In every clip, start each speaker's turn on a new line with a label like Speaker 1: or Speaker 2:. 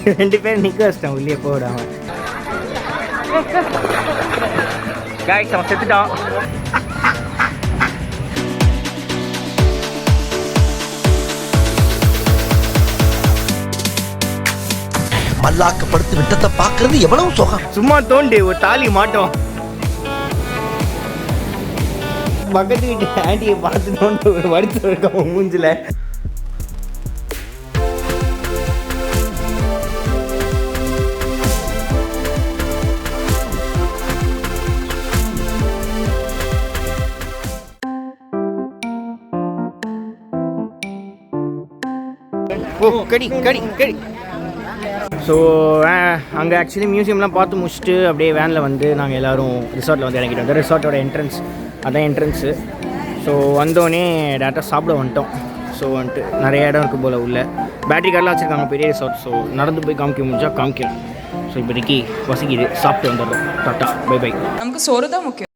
Speaker 1: 2 பேர் நிற்க வச்சிட்டேன் உள்ளே போடாம. காய்ஸ் அவன் செத்துட்டான்.
Speaker 2: மல்லாக்கப்படுத்து விட்டத்தை பார்க்கறது எவ்வளவு சுகம்.
Speaker 1: சும்மா தோண்டி ஒரு தாலி மாட்டோம். பக்கத்து வீட்டு ஆண்டியை பார்த்து தோண்டு ஒரு வருத்தம் இருக்க மூஞ்சில. கடி கடி கடி. ஸோ அங்கே ஆக்சுவலி மியூசியம்லாம் பார்த்து முடிச்சுட்டு அப்படியே வேனில் வந்து நாங்கள் எல்லோரும் ரிசார்ட்டில் வந்து இறங்கிட்டு வந்தோம். ரிசார்ட்டோட என்ட்ரன்ஸ் அதான் என்ட்ரன்ஸு. ஸோ வந்தோடனே டேரெக்டாக சாப்பிட வந்துட்டோம். ஸோ வந்துட்டு நிறைய இடம் இருக்குது போல் உள்ள பேட்டரி கார்டெலாம் வச்சுருக்காங்க பெரிய ரிசார்ட். ஸோ நடந்து போய் காமிக்க முடிஞ்சால் காமிக்கணும். ஸோ இப்போதைக்கு வசிக்குது, சாப்பிட்டு வந்துடுறோம். Tata bye bye.
Speaker 3: நமக்கு சோறு தான் முக்கியம்.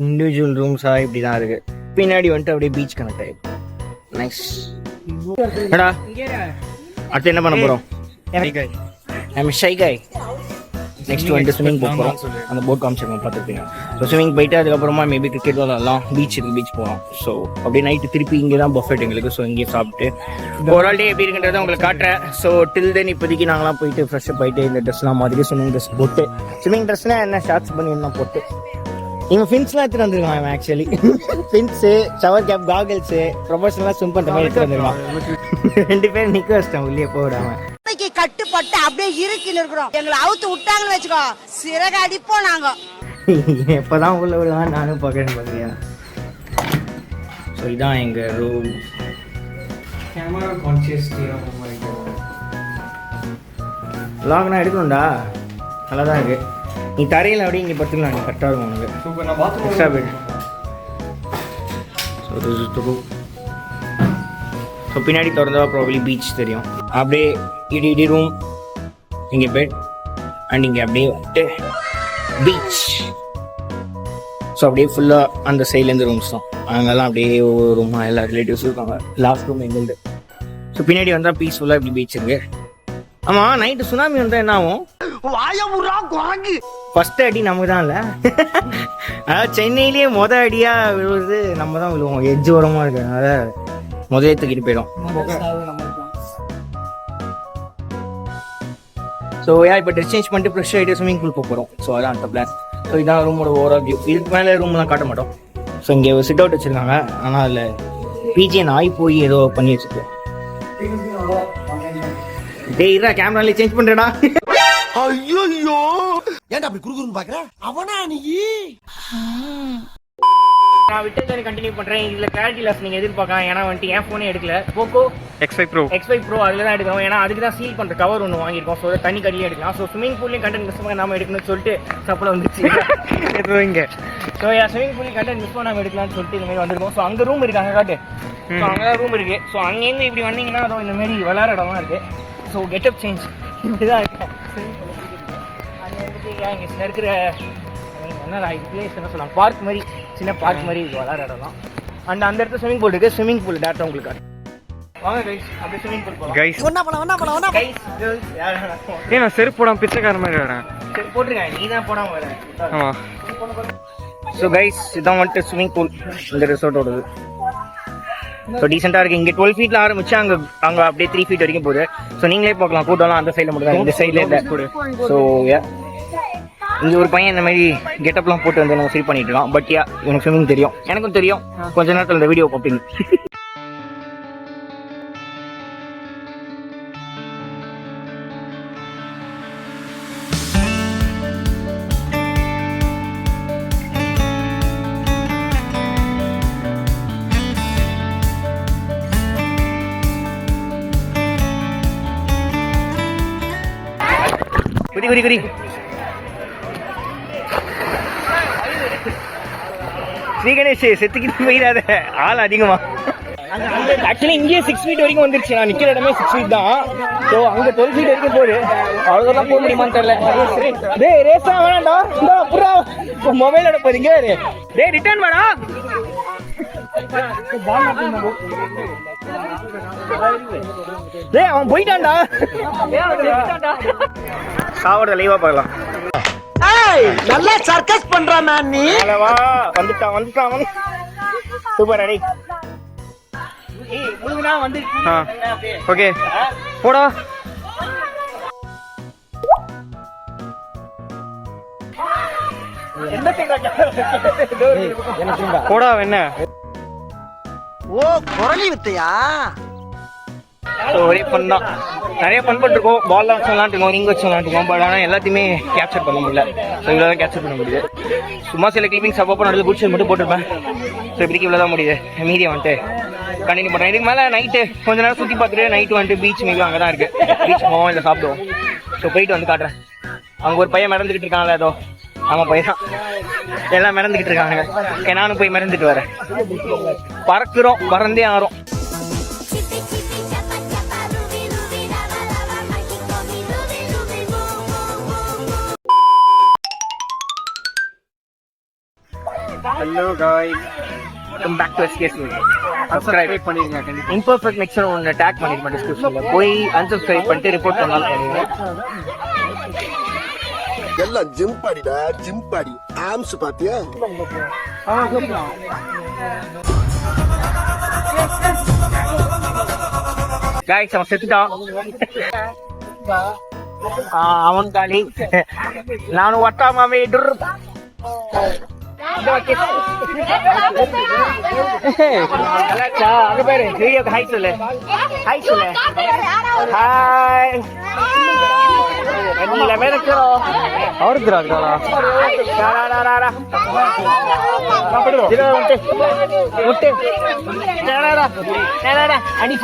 Speaker 1: இண்டிவிஜுவல் ரூம்ஸாக இப்படி தான் இருக்குது. பின்னாடி வந்துட்டு அப்படியே பீச் கனெக்ட் ஆகிடும். நைஸ். என்னடா அடுத்து என்ன பண்ண போகிறோம்? ஷை காய். நெக்ஸ்ட் வந்துட்டு ஸ்விம்மிங் போகிறோம். அந்த போட் காமிச்சிருக்கோம் பார்த்துருப்பீங்க. ஸோ ஸ்விம்மிங் போயிட்டு அதுக்கப்புறமா மேபி கிரிக்கெட் விளாடலாம். பீச் போகலாம். ஸோ அப்படியே நைட்டு திருப்பி இங்கே தான் பஃபெட் எங்களுக்கு. ஸோ இங்கேயே சாப்பிட்டு ஒரு ஆல் டே எப்படி இருக்குன்றதை உங்களுக்கு காட்டுறேன். ஸோ டில் தென் இப்போதைக்கு நாங்களாம் போயிட்டு ஃப்ரெஷ்ஷப் போயிட்டு இந்த ட்ரெஸ்லாம் மாதிரி ஸ்விம்மிங் ட்ரெஸ் போட்டு, ஸ்விம்மிங் ட்ரெஸ்னால் என்ன ஷார்ட்ஸ் பண்ணிடலாம் போட்டு, இவங்க ஃபின்ஸ்லாம் எடுத்துட்டு வந்துருக்கான். அவன் actually fins, shower cap, goggles, ப்ரொஃபஷனலாக ஸ்விம் பண்ணுற மாதிரி எடுத்துட்டு வந்துருக்கான். 2 பேர் நிற்க வச்சிட்டேன் உள்ளே போடாம.
Speaker 4: கட்டுப்பட்டு அப்படியே இருக்கின்னு இருக்கிறோம். எங்களை அவுத்து விட்டாங்கன்னு வச்சுக்கோ, சிறகு அடிப்போம் நாங்க.
Speaker 1: எப்போதான் உள்ள விடுவான் நானும் பார்க்குறேன் பார்த்தியா. ஸோ இதான் எங்கள் ரூம். கேமரா கான்சியஸ் லாக்னா எடுக்கணும்டா. நல்லா தான் இருக்குது. நீ தரையில் அப்படியே இங்கே படுத்துக்கலாம். நீ கரெக்டாக இருக்கும் உனக்கு. சூப்பர். நான் bathroom extra bed. So this is the room. So பின்னாடி திறந்தா ப்ராபப்ளி பீச் தெரியும். அப்படியே இடி ரூம், இங்கே பெட் அண்ட் இங்கே அப்படியே வந்துட்டு பீச். ஸோ அப்படியே ஃபுல்லாக அந்த சைட்லேருந்து ரூம்ஸ் தான். அங்கெல்லாம் அப்படியே ஒவ்வொரு ரூமாக எல்லா ரிலேட்டிவ்ஸும் இருக்காங்க. லாஸ்ட் ரூம் எங்களுக்கு. ஸோ பின்னாடி வந்தால் பீஸ்ஃபுல்லாக இப்படி பீச் இருக்கு. ஆமாம், நைட்டு சுனாமி வந்தால் என்ன ஆகும்? ஃபர்ஸ்ட் அடி நமக்கு தான் இல்லை. அதாவது சென்னையிலேயே அடியாக விழுவுறது நம்ம தான் விழுவோம். எட்ஜ் ஓரமாக இருக்கு. அதனால் முதலே தூக்கிட்டு போயிடும். ஸோ இப்போ ட்ரெஸ் சேஞ்ச் பண்ணிட்டு ஃப்ரெஷ் ஆகிட்டு ஸ்விம்மிங் பூல் போக போகிறோம். ஸோ அதான் அந்த பிளான். ஸோ இதான் ரூமோட ஓவரால் வியூ. இதுக்கு மேலே ரூம்லாம் காட்ட மாட்டோம். ஸோ இங்கே ஒரு சிட் அவுட் வச்சுருக்காங்க. ஆனால் அதில் பிஜிஎன் ஆகி போய் ஏதோ பண்ணி வச்சுருக்கேன். டேய் இதா கேமராலே சேஞ்ச் பண்ணுறடா.
Speaker 2: ஐயோ ஏன்டா அப்படி குறுகுறுன்னு பார்க்குற? அவனா நீ?
Speaker 1: நான் விட்டு கண்டினியூ பண்ணுறேன். இதில் கிளாரிட்டி லாஸ் நீங்கள் எதிர்பார்க்கலாம். ஏன்னா வந்துட்டு என் ஃபோனே எடுக்கல. போக்கோ X5 Pro அதில் தான் எடுக்கிறோம். ஏன்னா அதுக்கு தான் சீல் பண்ணுற கவர் ஒன்று வாங்கியிருக்கோம். ஸோ தண்ணி கடியே எடுக்கலாம். ஸோ ஸ்விமிங் பூல்லையும் கண்டென்ட் மிஸ் பண்ண நாம எடுக்கணும்னு சொல்லிட்டு சப்பளம் வந்துச்சு இங்கே. ஸோ ஸ்விமிங் பூலையும் கண்டென்ட் மிஸ் பண்ணாமல் எடுக்கலாம்னு சொல்லிட்டு இந்த மாதிரி வந்திருக்கோம். ஸோ அங்கே ரூம் இருக்குது, அங்கே காட்டு. ஸோ அங்கே தான் ரூம் இருக்குது. ஸோ அங்கேருந்து இப்படி வந்தீங்கன்னா அதுவும் இந்த மாதிரி விளையாட இடம்லாம் இருக்குது. ஸோ கெட்டப் சேஞ்ச் இப்படி தான் இருக்கேன். அங்கே வந்துட்டு இங்கே இருக்கிற என்ன பிளேஸ் என்ன சொல்லலாம், பார்க் மாதிரி, சின்ன பார்க் மாதிரி இது விளையாட இடம்லாம். அண்ட் அந்த இடத்துல ஸ்விமிங் பூல் இருக்குது. ஸ்விமிங் பூல் டேரக்டாக உங்களுக்கு வாங்க கைஸ், அப்படியே ஸ்விமிங் பூல் போகலாம்.
Speaker 5: கைஸ்
Speaker 1: கைஸ் கேர்ள்ஸ் யாரும்
Speaker 5: நான் செருப்பு போடாம பிச்சைக்கார மாதிரி வரேன்.
Speaker 1: சரி போட்டுருங்க, நீ தான் போடாமல் வர.
Speaker 5: ஆமா.
Speaker 1: ஸோ கைஸ் இதான் வந்துட்டு ஸ்விமிங் பூல் இந்த ரிசார்ட்டோடது. ஸோ டீசெண்டாக இருக்குது. இங்கே 12 ஃபீட்டில் ஆரம்பிச்சு அங்கே அப்படியே 3 ஃபீட் வரைக்கும் போகுது. ஸோ நீங்களே பார்க்கலாம். கூட்டம்லாம் அந்த சைடில் மட்டும் தான், இந்த சைடில் இல்லை. ஸோ இங்கே ஒரு பையன் இந்த மாதிரி கெட்டப்லாம் போட்டு வந்து நம்ம ஃபீல் பண்ணிட்டு இருக்கோம். பட் எனக்கு ஸ்விமிங் தெரியும், எனக்கும் தெரியும். கொஞ்ச நேரத்தில் இந்த வீடியோ பார்ப்பீங்க. குடி குடி குடி. ஸ்ரீ கணேஷ் செத்துக்கிட்டு போயிடாத, ஆள் அதிகமா. ஆக்சுவலி இங்கேயே 6 feet வரைக்கும் வந்துருச்சு. நான் நிக்கிற இடமே 6 feet தான். ஸோ அங்கே 12 feet வரைக்கும் போகுது. அவ்வளோதான் போக முடியுமான்னு தெரியல. டேய் ரேஸா வேணாண்டா, இந்த புறா மொபைலோட போறீங்க. டேய் ரிட்டர்ன் வேணா. டேய் அவன் போயிட்டான்டா. சாவட லைவா பார்க்கலாம்.
Speaker 2: நல்லா சர்க்கஸ் பண்றா மேன் நீ.
Speaker 1: வா வந்துட்டான். சூப்பர் அடி. ஓகே போடா. போடா என்ன
Speaker 2: ஓ குரலி வித்தையா.
Speaker 1: ஒரே ஃபன் தான். நிறைய ஃபன் பண்ணிருக்கோம். பால்லாம் வச்சு விளாண்டுருக்கோம், ரிங் வச்சு விளாண்டுருக்கோம். பட் ஆனால் எல்லாத்தையுமே கேப்சர் பண்ண முடியல. ஸோ இவ்வளோ தான் கேப்சர் பண்ண முடியுது. சும்மா சில கிளிப்பிங்ஸ் அப்பப்போ நடுவில் குடிச்சு மட்டும் போட்டிருப்பேன். ஸோ இப்படிக்கு இவ்வளோ தான் முடியுது. மீதியை வந்துட்டு கண்டினியூ பண்ணுறேன். இதுக்கு மேலே நைட்டு கொஞ்ச நேரம் சுற்றி பார்த்துட்டு நைட்டு வந்துட்டு பீச் மீது அங்கே தான் இருக்குது. பீச் போவோம் இல்லை சாப்பிடுவோம். ஸோ போயிட்டு வந்து காட்டுறேன். அங்கே ஒரு பையன் மிதந்துக்கிட்டு இருக்காங்களே ஏதோ. ஆமாம் பையன் தான். எல்லாம் மிதந்துக்கிட்டு இருக்காங்க. நானும் போய் மிதந்துட்டு வரேன். பறக்குறோம், பறந்தே ஆறோம். Hello guys, welcome back to SKS Media. Subscribe பண்ணிருங்க. இம்பர்ஃபெக்ட் மிக்சர் ஒன்னு டாக் பண்ணிருக்கேன் டிஸ்கிரிப்ஷன்ல. போய் unsubscribe பண்ணிட்டு ரிப்போர்ட் பண்ணாலும் பண்ணுங்க.
Speaker 2: எல்லாம் ஜிம் பாடி ஆம்ஸ் பாத்தியா.
Speaker 1: गाइस அவன் செத்துட்டான். அவன் காலி. நானும் வட்டாமாவே டுர். அங்க பாரு வீடியோக்கு ஹாய் சொல்லு. ஹாய் நீல மேரச்சோ அவருக்குறா முட்டு அடி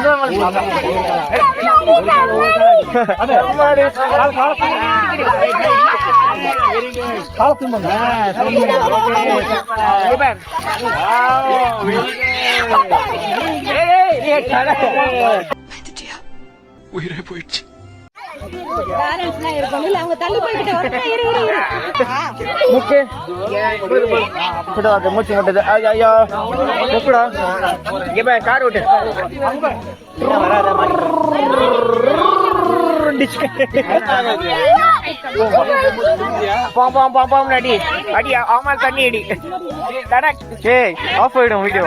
Speaker 2: உயிரே போயிடுச்சு.
Speaker 1: மூச்சு முட்டது. ஐயோ எப்படா இப்ப கார் விட்டு அடி அடி ஆமா தண்ணி அடி. ஆஃப் ஆயிடும் வீடியோ.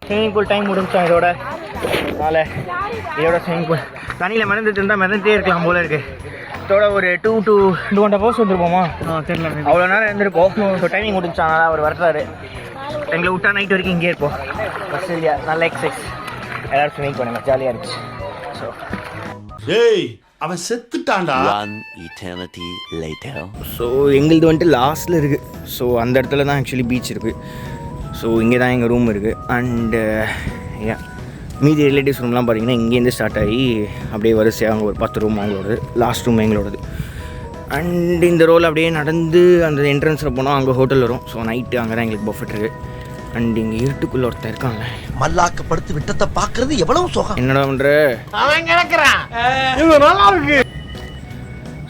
Speaker 1: ஸ்விமிங் பூல் டைம் முடிஞ்சோம். இதோட ஸ்விமிங் பூல் தண்ணியில் மிதந்துட்டு இருந்தால் மிதந்துட்டே இருக்கலாம் போல இருக்கு. இதோட ஒரு 2 to 2.5 hours வந்துருப்போமா தெரியல. அவ்வளோ நேரம் இருந்திருப்போம். So timing முடிஞ்சாங்க. அவர் வர்றாரு. எங்களை விட்டா நைட் வரைக்கும் இங்கே இருப்போம். ஆஸ்திரேலியா நல்ல எக்ஸசைஸ். எல்லாரும் ஸ்விமிங் பண்ணுங்க, ஜாலியாக இருந்துச்சு. ஸோ
Speaker 2: ஏய் அவன் செத்துட்டான்டா.
Speaker 3: One eternity later.
Speaker 1: ஸோ எங்களுது வந்துட்டு லாஸ்ட்டில் இருக்குது. ஸோ அந்த இடத்துல தான் ஆக்சுவலி பீச் இருக்குது. ஸோ இங்கே தான் எங்கள் ரூம் இருக்குது. அண்டு மீதி ரிலேட்டிவ்ஸ் ரூம்லாம் பார்த்தீங்கன்னா இங்கேருந்து ஸ்டார்ட் ஆகி அப்படியே வரிசையாக அவங்க ஒரு 10 ரூம் அவங்களோடது, லாஸ்ட் ரூம் எங்களோடது. அண்ட் இந்த ரோல் அப்படியே நடந்து அந்த என்ட்ரன்ஸில் போனோம், அங்கே ஹோட்டல் வரும். ஸோ நைட்டு அங்கே தான் எங்களுக்கு பஃபெட் இருக்குது. அண்ட் இங்கே இருட்டுக்குள்ளே ஒருத்தர் இருக்காங்க.
Speaker 2: மல்லாக்கப்படுத்து விட்டத்தை பார்க்கறது எவ்வளவு சுகம்.
Speaker 1: என்னடா பண்ணுற
Speaker 2: அவன் கிடக்குறான். நல்லா இருக்கு.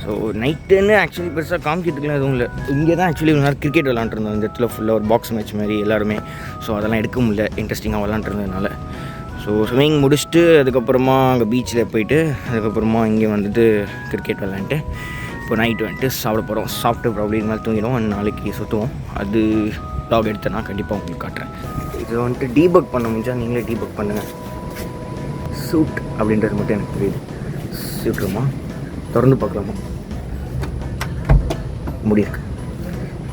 Speaker 1: ஸோ நைட்டுன்னு ஆக்சுவலி பெருசாக காமிக்கிறதுக்குலாம் எதுவும் இல்லை. இங்கே தான் ஆக்சுவலி ஒரு நேரம் கிரிக்கெட் விளாண்டுருந்தோம். இந்த இடத்துல ஃபுல்லாக ஒரு பாக்ஸ் மேட்ச் மாதிரி எல்லாருமே. ஸோ அதெல்லாம் எடுக்க முடியல இன்ட்ரெஸ்டிங்காக விளாண்டுருந்ததுனால. ஸோ ஸ்விம்மிங் முடிச்சுட்டு அதுக்கப்புறமா அங்கே பீச்சில் போயிட்டு அதுக்கப்புறமா இங்கே வந்துட்டு கிரிக்கெட் விளாண்டுட்டு இப்போ நைட்டு வந்துட்டு சாப்பிட போகிறோம். சாப்பிட்டு ப்ராப்ளம் இது மாதிரி தூங்கிடும். அண்ட் நாளைக்கு சுற்றுவோம். அது டாக் எடுத்து நான் கண்டிப்பாக உங்களுக்கு காட்டுறேன். இது வந்துட்டு டீபக் பண்ண முடிஞ்சால் நீங்களே டீபக் பண்ணுங்கள். சூட் அப்படின்றது மட்டும் எனக்கு புரியுது. சூட்ருமா திறந்து பார்க்கலாமா? முடியிருக்கு.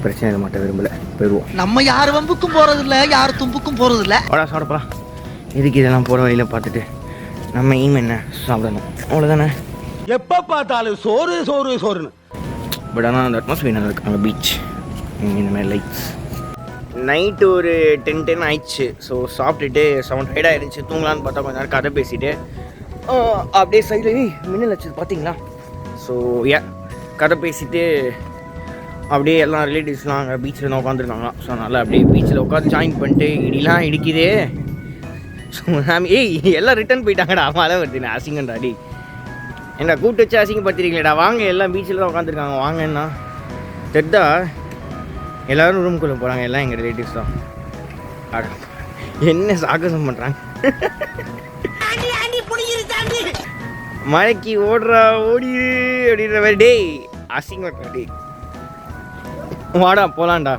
Speaker 1: பிரச்சனை இல்லை, மாட்ட விரும்பலை. போயிடுவோம்.
Speaker 2: நம்ம யார் வம்புக்கும் போறது இல்ல, யார் தும்புக்கும் போறது இல்ல.
Speaker 1: வாடா சாப்பிடப்பலாம். இதுக்கு இதெல்லாம் போகிற வழியில் பார்த்துட்டு நம்ம எய்ம் என்ன சாப்பிடணும், அவ்வளோதானே.
Speaker 2: எப்போ பார்த்தாலும் சோறு சோறு சோறுன்னு.
Speaker 1: பட் ஆனால் அந்த அட்மாஸ்பியர் நல்லா இருக்கு. அங்கே பீச், இந்த மாதிரி லைட்ஸ். நைட்டு ஒரு 10 ஆயிடுச்சு. ஸோ சாப்பிட்டுட்டு செவன் டயர்டாக இருந்துச்சு, தூங்கலான்னு பார்த்தா கொஞ்ச நேரம் கதை பேசிட்டு அப்படியே சைடில் மின்னல் வச்சது பார்த்தீங்களா. ஸோ கதை பேசிட்டு அப்படியே எல்லாம் ரிலேட்டிவ்ஸ்லாம் அங்கே பீச்சில் தான் உட்காந்துருக்காங்க. ஸோ அதனால் அப்படியே பீச்சில் உட்காந்து ஜாயின் பண்ணிட்டு இடிலாம் இடிக்குதே. ஸோ எல்லாம் ரிட்டர்ன் போயிட்டாங்கடா, மழை வருதுண்ணா அசிங்கண்டாடி. என்ன கூப்பிட்டு வச்சு அசிங்கப்படுத்திருக்கீங்களேடா, வாங்க எல்லாம் பீச்சில் தான் உட்காந்துருக்காங்க வாங்கன்னா தெரிதா. எல்லோரும் ரூம்குள்ளே போகிறாங்க, எல்லாம் எங்கள் ரிலேட்டிவ்ஸ் தான். என்ன சாகசம் பண்ணுறாங்க. மழைக்கு ஓடுறா ஓடிடு அப்படின்ற மாதிரி. டேய் அசிங்கம் டே, வாடா போகலான்டா.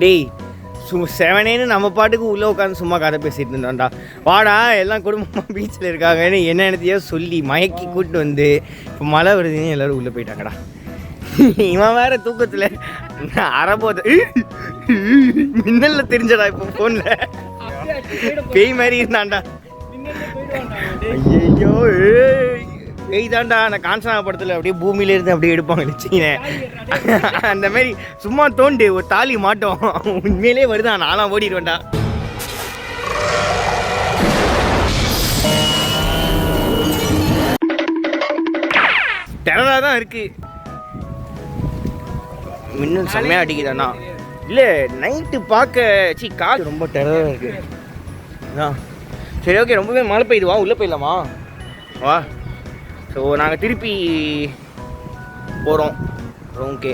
Speaker 1: டேய் செவனேன்னு நம்ம பாட்டுக்கு உள்ளே உட்காந்து சும்மா கதை பேசிட்டு இருந்தோம்டா. வாடா எல்லாம் குடும்பமாக பீச்சில் இருக்காங்கன்னு என்னென்னத்தையோ சொல்லி மயக்கி கூப்பிட்டு வந்து இப்போ மழை வருதுன்னு எல்லோரும் உள்ளே போயிட்டாங்கடா. இவன் வேற தூக்கத்தில் அறபோத மின்னலில் தெரிஞ்சடா இப்போ ஃபோனில் பேய் மாதிரி இருந்தான்டா. ஐயோ பேய் தான்டா. நான் காஞ்சனா படத்தில் அப்படியே பூமியிலேருந்து அப்படியே எடுப்பாங்க வச்சுக்கினேன், அந்த மாதிரி சும்மா தோண்டு ஒரு தாலி மாட்டோம் உண்மையிலே வருதான். நான்லாம் ஓடிடுவேன்டா. டெரராக தான் இருக்கு, மின்னல் செம்மையாக அடிக்குதாண்ணா. இல்லை நைட்டு பார்க்க கால் ரொம்ப டெரராக இருக்கு. சரி ஓகே, ரொம்பவே மழை பெய்யுது, வா உள்ளே போயிடலாமா வா. ஸோ நாங்கள் திருப்பி போகிறோம் ரூம்கே.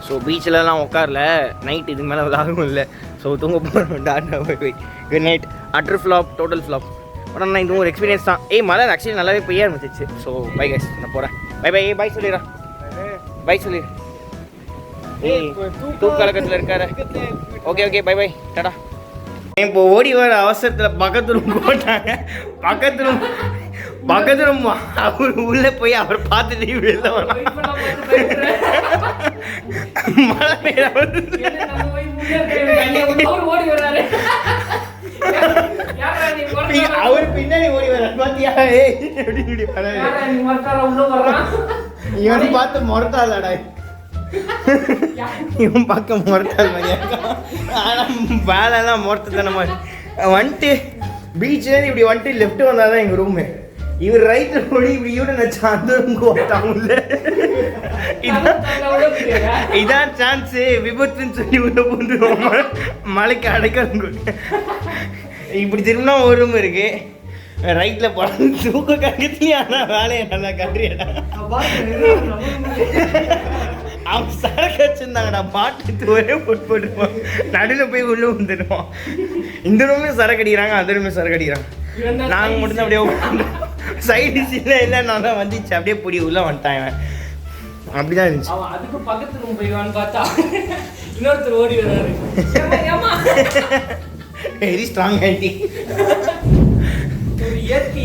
Speaker 1: ஸோ பீச்சிலலாம் உட்காரல, நைட் இதுக்கு மேலே விளாகவும் இல்லை. ஸோ தூங்க போகிறோம். டாட்டா போய் good night. Utter flop, total flop. ஆனால் நான் இதுவும் ஒரு எக்ஸ்பீரியன்ஸ் தான். மழை ஆக்சுவலி நல்லாவே பெய்ய ஆரம்பிச்சிச்சு. ஸோ பை கைஸ், நான் போகிறேன். Bye bye. பை சொல்லிடுறா, பை சொல்லிடு. தூக்கலக்கத்தில் இருக்காரு. Okay okay bye bye tata. இப்போ ஓடி வர அவசரத்தில் பக்கத்து ரூம் போட்டாங்க. பக்கத்து ரூம் அவர் உள்ளே போய் அவர் பார்த்துட்டு வெளில வர மழை பெய்ய அவர் பின்னாடி ஓடி வர பாத்தியா இவன் பார்த்து முறத்தாளடா. இவன் பார்க்க முறத்தாள் மாதிரியா, ஆனால் வேலைலாம் முறத்துதானமா வந்துட்டு பீச்சில் இப்படி வந்துட்டு லெஃப்ட் வந்தால் தான் எங்கள் ரூமு. இவர் ரைட்டில் போய் இப்படி யூட நினச்சா அந்த ரூமுக்கு ஓட்டாங்க. இதான் சான்ஸு, விபத்துன்னு சொல்லி உள்ள போந்துருவோம். மழைக்கு அடைக்கணும். இப்படி திரும்பினா ஒரு ரூம் இருக்கு, ரைட்டில் போன தூக்க கங்கத்துலேயே. ஆனால் வேலையை நல்லா கட்டுறியடா. அவன் சரக்கு வச்சுருந்தாங்கடா, பாட்டு ஒரே போட்டுருவான், நடுவில் போய் உள்ளே வந்துடுவான். இந்த ரூமே சரக்கு அடிக்கிறாங்க, அந்த ரூமே சரக்கு அடிக்கிறாங்க. நாங்கள் மட்டும்தான் அப்படியே சைடு இல்லை நான் தான் வந்துச்சு, அப்படியே பிடி உள்ளே வந்துட்டான். அப்படிதான் இருந்துச்சு.
Speaker 6: அதுக்கு பக்கத்து ரூம் போய்வான்னு பார்த்தா இன்னொருத்தர் ஓடி வராரு.
Speaker 1: Very strong aunty.
Speaker 6: ஒரு இயற்கை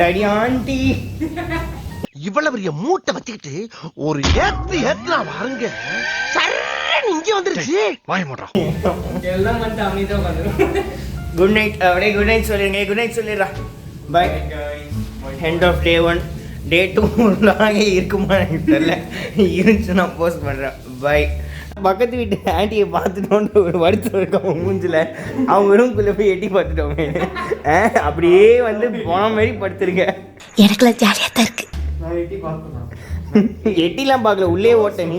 Speaker 1: அடி ஆண்டி.
Speaker 2: இவ்வளவு பெரிய மூட்டை வச்சுக்கிட்டு ஒரு ஏத்து வாருங்க இங்க வந்துருச்சு. வாய மாட்டோம்
Speaker 6: எல்லாம் வந்து அமைதியா உட்காந்துரும்.
Speaker 1: Good night. அப்படியே குட் நைட் சொல்லிடுங்க. குட் நைட் சொல்லிடுறா. Bye. End of day 1. Day 2 இருக்குமா எனக்கு தெரியல, இருந்துச்சு நான் போஸ்ட் பண்ணுறேன். பை. பக்கத்து வீட்டு ஆண்டியை பார்த்துட்டோன்னு ஒரு வருத்தம் இருக்கும் அவங்க மூஞ்சில். அவங்க ரூம்குள்ளே போய் எட்டி பார்த்துட்டோமே, அப்படியே வந்து போன மாதிரி படுத்துருங்க.
Speaker 4: எனக்குலாம் ஜாலியாக தான் இருக்கு.
Speaker 1: எட்டிலாம் பார்க்கல, உள்ளே ஓட்ட நீ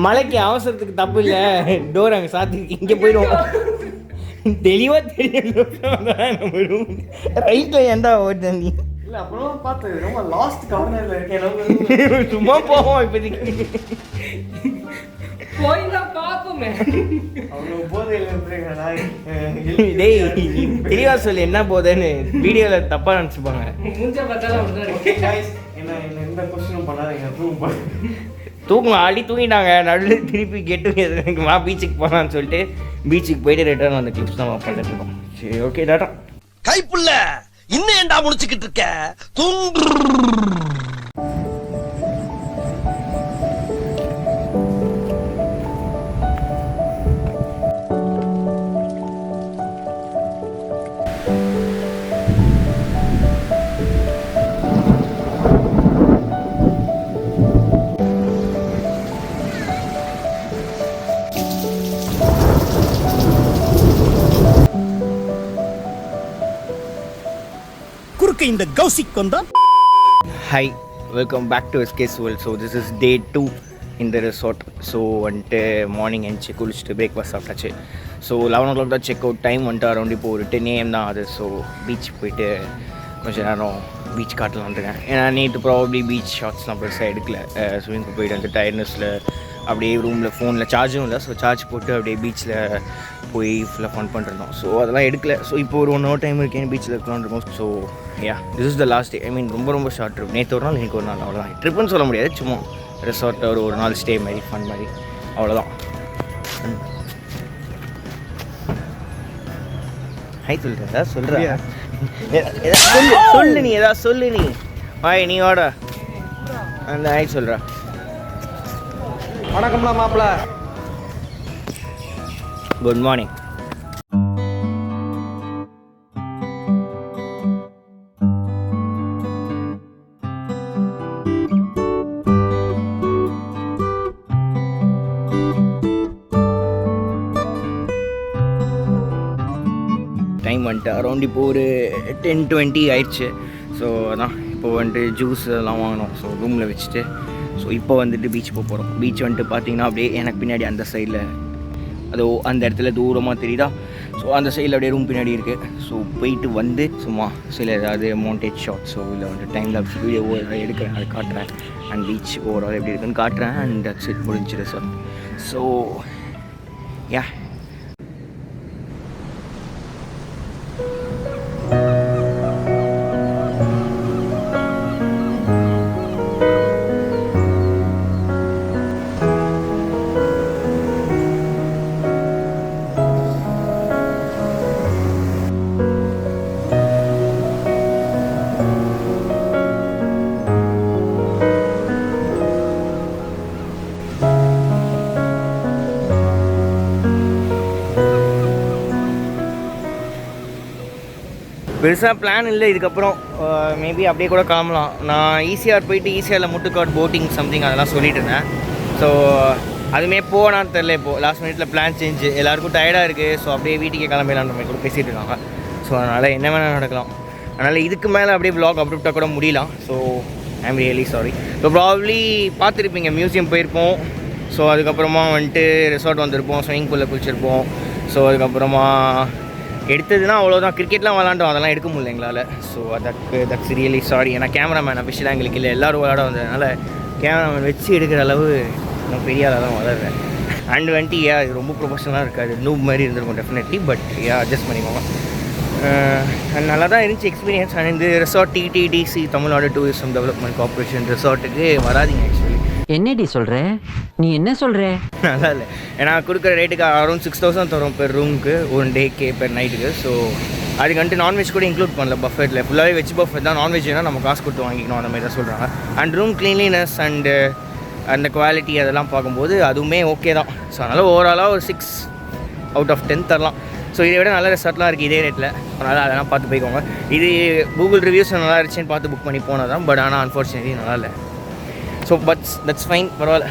Speaker 1: மழைக்கு அவசரத்துக்கு தப்பு இல்லை, டோர் அங்கே சாத்திருக்கு, இங்கே போயிடுவோம். தெளிவா தெரியும் ரைட்ல ஏன்டா ஓட்ட நீ. சும்மா போவோம் இப்போதைக்கு. தெளிவா சொல்லு என்ன போதேன்னு, வீடியோல தப்பா நினைச்சுப்பாங்க. தூக்கம் ஆடி தூங்கிட்டாங்க, நடுவில் திருப்பி கெட்டு வா பீச்சுக்கு போகலான்னு சொல்லிட்டு பீச்சுக்கு போயிட்டு ரிட்டர்ன் அந்த கிளிப்ஸ் தான் பண்ணிட்டு இருக்கோம். சரி ஓகே டாட்டா.
Speaker 2: கைப்புள்ள இன்னும் ஏண்டா முடிச்சுக்கிட்டு இருக்க தூங்கு. எதுக்கு இந்த கௌசிக் வந்தா?
Speaker 1: Hi, welcome back to SK's World. So this is day 2 in the resort. So வந்துட்டு மார்னிங் எழுந்துச்சு குளிச்சுட்டு பிரேக்ஃபாஸ்ட் சாப்பிட்டாச்சு. ஸோ 11 o'clock தான் செக் அவுட் டைம் வந்துட்டு அரௌண்ட் இப்போ ஒரு 10 AM தான் ஆகுது. ஸோ பீச் போயிட்டு கொஞ்சம் நேரம் பீச் காட்டலாம் இருக்கேன். ஏன்னா நேற்று ப்ராபப்ளி பீச் ஷாட்ஸ்லாம் பெருசாக எடுக்கல. ஸ்விமிங் பூல் போயிட்டு வந்து டயர்னஸில் அப்படியே ரூமில் ஃபோனில் சார்ஜும் இல்லை. ஸோ சார்ஜ் போட்டு அப்படியே பீச்சில் போய் ஃபுல்லாக ஃபன் பண்ணிருந்தோம். ஸோ அதெல்லாம் எடுக்கல. ஸோ இப்போ ஒரு 1 hour டைம் இருக்கேன் பீச்சில் இருக்கலாம்னு இருக்கோம். So this is the last day. I mean ரொம்ப ஷார்ட் ட்ரிப். நேற்று ஒரு நாள் இன்றைக்கி ஒரு நாள் அவ்வளோதான். ட்ரிப்புன்னு சொல்ல முடியாது, சும்மா ரெசார்ட் ஒரு நாள் ஸ்டே மாதிரி ஃபன் மாதிரி அவ்வளோதான். ஹை சொல்கிறேன், ஏதாவது சொல்கிறேன், சொல்லு நீ, ஏதாவது சொல்லு நீ. ஹாய் நீ வாடா, அந்த ஹை சொல்கிறா.
Speaker 5: வணக்கம்லாம் மாப்பிள்ள.
Speaker 1: Good morning. டைம் வந்துட்டு அரௌண்ட் இப்போ ஒரு 10:20 ஆயிடுச்சு. ஸோ அதான் இப்போ வந்துட்டு ஜூஸ் எல்லாம் வாங்கினோம். ஸோ ரூமில் வச்சுட்டு ஸோ இப்போ வந்துட்டு பீச் போக போகிறோம். பீச் வந்துட்டு பார்த்தீங்கன்னா அப்படியே எனக்கு பின்னாடி அந்த சைடில் அதோ அந்த இடத்துல தூரமாக தெரியுதா. ஸோ அந்த சைடில் அப்படியே ரூம் பின்னாடி இருக்குது. ஸோ போயிட்டு வந்து சும்மா சில ஏதாவது மவுண்டேஜ் ஷாட்ஸோ இல்லை வந்துட்டு டைம் லாப்ஸ் வீடியோவோ ஏதாவது எடுக்கிறேன், அதை காட்டுறேன். அண்ட் பீச் ஓவரால் எப்படி இருக்குன்னு காட்டுறேன். அண்ட் தட்ஸ் இட், முடிஞ்சிடு சார். ஸோ யா, பெருசாக பிளான் இல்லை இதுக்கப்புறம். மேபி அப்படியே கூட கிளம்பலாம். நான் ஈசிஆர் போயிட்டு ஈசிஆரில் முட்டுக்காட் போட்டிங் சம்திங் அதெல்லாம் சொல்லிட்டு இருந்தேன். ஸோ அதுவுமே போனான்னு தெரில. இப்போது லாஸ்ட் மினிட்ல பிளான் சேஞ்சு, எல்லாேருக்கும் டயர்டாக இருக்குது. ஸோ அப்படியே வீட்டுக்கே கிளம்பிடலான்ற மாதிரி கூட பேசிகிட்டு இருக்காங்க. ஸோ அதனால் என்ன வேணால் நடக்கலாம். அதனால் இதுக்கு மேலே அப்படியே வ்ளாக் அப்ரூப்டாக கூட முடியலாம். So I am really sorry. So probably பார்த்துருப்பீங்க, மியூசியம் போயிருப்போம். ஸோ அதுக்கப்புறமா வந்துட்டு ரெசார்ட் வந்திருப்போம், ஸ்விமிங் பூலில் குளிச்சிருப்போம். ஸோ அதுக்கப்புறமா எடுத்ததுன்னா அவ்வளோதான். கிரிக்கெட்லாம் விளாண்டோம், அதெல்லாம் எடுக்க முடியல எங்களால். So that's really sorry. ஏன்னா கேமராமேன் அஃபிஷியலாக எங்களுக்கு இல்லை, எல்லோரும் விளாட வந்ததுனால கேமராமேன் வச்சு எடுக்கிற அளவு நான் பெரிய ஆளாக தான் வளர்றேன். அண்ட் வந்துட்டு இது ரொம்ப ப்ரொஃபஷனலாக இருக்காது, நூப் மாதிரி இருந்திருக்கும் டெஃபினெட்லி. பட் அட்ஜஸ்ட் பண்ணிக்கோங்க. நல்லா தான் இருந்துச்சு எக்ஸ்பீரியன்ஸ். அண்ட் இந்த resort TTDC Tamil Nadu tourism development corporation ரெசார்ட்டுக்கு வராதிங்க. ஆக்சுவலி
Speaker 7: என்னடி சொல்கிற, நீ என்ன சொல்கிற?
Speaker 1: நல்லா இல்லை. ஏன்னா கொடுக்குற ரேட்டுக்கு அரௌண்ட் 6,000 தரும் பெர் ரூமுக்கு, 1 டேக்கு பெர் நைட்டுக்கு. ஸோ அதுக்கு வந்துட்டு நான்வெஜ் கூட இன்க்ளூட் பண்ணல பஃபெட்டில். ஃபுல்லாகவே வெஜ் பஃபெட் தான். நான்வெஜ்னா நம்ம காசு கொடுத்து வாங்கிக்கணும், அந்த மாதிரி தான் சொல்கிறாங்க. அண்ட் ரூம் க்ளீன்லினஸ் அண்டு அந்த குவாலிட்டி அதெல்லாம் பார்க்கும்போது அதுவுமே ஓகே தான். ஸோ அதனால் ஓவராலாக ஒரு 6 out of 10 தரலாம். ஸோ இதை விட நல்ல ரெசார்ட்லாம் இருக்குது இதே ரேட்டில். அதனால் அதெல்லாம் பார்த்து போய்க்கோங்க. இது கூகுள் ரிவ்யூஸ் நல்லா இருந்துச்சுன்னு பார்த்து புக் பண்ணி போனது தான். பட் ஆனால் அன்ஃபார்ச்சுனேட்லி நல்லா இல்லை. ஸோ தட்ஸ் ஃபைன், பரவாயில்ல.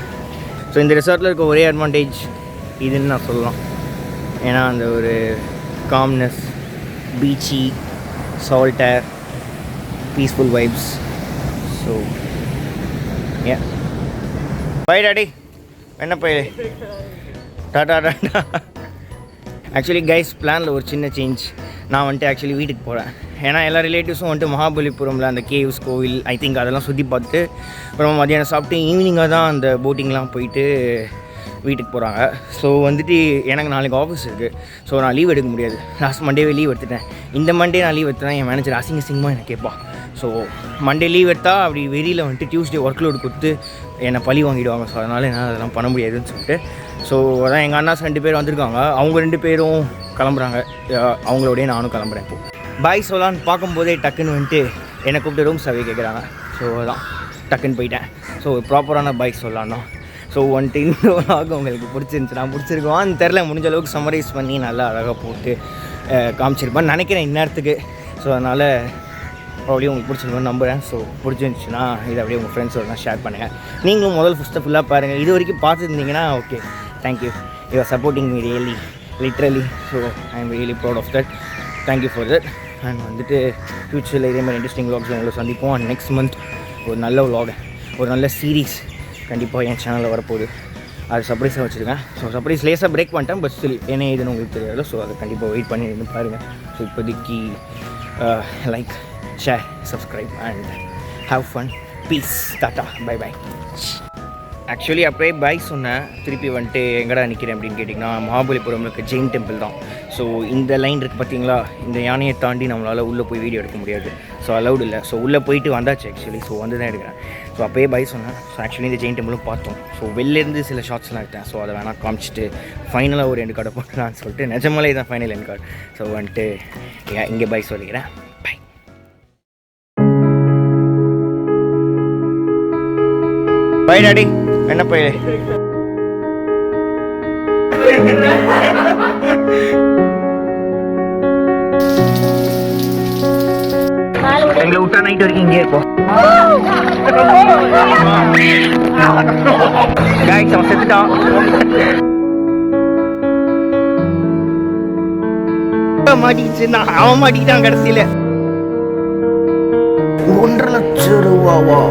Speaker 1: ஸோ இந்த ரெசார்ட்டில் இருக்க ஒரே அட்வான்டேஜ் இதுன்னு நான் சொல்லலாம். ஏன்னா அந்த ஒரு calmness, beachy, salt air, peaceful vibes. So a bye daddy, என்ன bye, tata tata. Actually guys, பிளானில் ஒரு சின்ன சேஞ்ச். நான் வந்துட்டு ஆக்சுவலி வீட்டுக்கு போகிறேன். ஏன்னா எல்லா ரிலேட்டிவ்ஸும் வந்துட்டு மகாபலிபுரமில் அந்த கேவ்ஸ் கோவில் ஐ திங்க் அதெல்லாம் சுற்றி பார்த்துட்டு அப்புறம் மதியானம் சாப்பிட்டு ஈவினிங்காக தான் அந்த போட்டிங்லாம் போயிட்டு வீட்டுக்கு போகிறாங்க. ஸோ வந்துட்டு எனக்கு நாளைக்கு ஆஃபீஸ் இருக்குது. ஸோ நான் லீவ் எடுக்க முடியாது. லாஸ்ட் மண்டேவே லீவ் எடுத்துட்டேன். இந்த மண்டே நான் லீவ் எடுத்தேன், என் மேனேஜர் அசிங்கமாக எனக்கு கேட்பான். ஸோ மண்டே லீவ் எடுத்தால் அப்படி வெளியில் வந்துட்டு டியூஸ்டே ஒர்க் லோடு கொடுத்து என்னை பழி வாங்கிடுவாங்க. ஸோ அதனால் என்னால் அதெல்லாம் பண்ண முடியாதுன்னு சொல்லிட்டு ஸோ அதான் எங்கள் அண்ணாஸ் 2 பேர் வந்திருக்காங்க. அவங்க 2 பேரும் கிளம்புறாங்க. அவங்களோடய நானும் கிளம்புறேன். இப்போது பாய் சொல்லலான்னு பார்க்கும்போதே டக்குன்னு வந்துட்டு என்னை கூப்பிட்டு ரூம் சர்வே கேட்குறாங்க. ஸோ அதான் டக்குன்னு போயிட்டேன். ஸோ ப்ராப்பரான பாய் சொல்லலான்னா. ஸோ வந்துட்டு இந்த vlog உங்களுக்கு பிடிச்சிருந்துச்சு, நான் பிடிச்சிருக்கோன்னு தெரில. முடிஞ்ச அளவுக்கு சம்மரைஸ் பண்ணி நல்லா அழகாக போட்டு காமிச்சிருப்பேன்னு நினைக்கிறேன் இந்நேரத்துக்கு. ஸோ அதனால் ப்ராப்ளி உங்களுக்கு பிடிச்சிருக்கோன்னு நம்புகிறேன். ஸோ பிடிச்சிருந்துச்சுன்னா இதை அப்படியே உங்கள் ஃப்ரெண்ட்ஸோட ஷேர் பண்ணுங்கள். நீங்களும் ஃபுல்லாக பாருங்கள். இது வரைக்கும் பார்த்துருந்தீங்கன்னா okay, thank you. You are supporting me really, literally. So I am really proud of that. Thank you for that. And வந்துட்டு ஃப்யூச்சரில் இதே மாதிரி இன்ட்ரெஸ்டிங் vlogs உங்களை சந்திப்போம். அண்ட் நெக்ஸ்ட் மந்த் ஒரு நல்ல vlog, ஒரு நல்ல சீரீஸ் கண்டிப்பாக என் சேனலில் வரப்போகுது. அது சர்ப்ரைஸாக வச்சுருக்கேன். ஸோ சர்ப்ரைஸ் லேஸாக பிரேக் பண்ணிட்டேன், பட் ஸ்டில் என்ன ஏதுன்னு உங்களுக்கு தெரியாது. ஸோ அதை கண்டிப்பாக வெயிட் பண்ணி இருந்து பாருங்கள். ஸோ இப்போதைக்கு like, share, subscribe and have fun. Peace, tata, bye bye. Actually அப்படியே பை சொன்னேன், திருப்பி வந்துட்டு எங்கடா நிற்கிறேன் அப்படின்னு கேட்டிங்கன்னா மகாபலிபுரம் இருக்க ஜெயின் டெம்பிள் தான். ஸோ இந்த லைன் இருக்குது பார்த்தீங்களா, இந்த யானையை தாண்டி நம்மளால் உள்ளே போய் வீடியோ எடுக்க முடியாது. ஸோ அலவுட் இல்லை. ஸோ உள்ளே போயிட்டு வந்தாச்சு ஆக்சுவலி. ஸோ வந்து தான் எடுக்கிறேன். ஸோ அப்போயே பை சொன்னேன். ஸோ ஆக்சுவலி இந்த ஜெயின் டெம்பிளும் பார்த்தோம். ஸோ வெளிலேருந்து சில ஷார்ட்ஸ்லாம் எடுத்தேன். ஸோ அதை வேணால் காமிச்சிட்டு ஃபைனலாக ஒரு எண்டு கார்டை போட்டலான்னு சொல்லிட்டு நிஜமாலே தான் ஃபைனல் எண்டு கார்டு. ஸோ வந்துட்டு இங்கே பை சொல்லிக்கிறேன். பை. By daddy. என்ன பை? எங்களை விட்டா நைட் வரைக்கும் இங்கே இருப்போம். கைஸ் அவன் செத்துட்டான். மாட்டிக்கிச்சு, அவன் மாட்டிக்கிட்டான் கடைசியில். 1,50,000 ரூபாவா?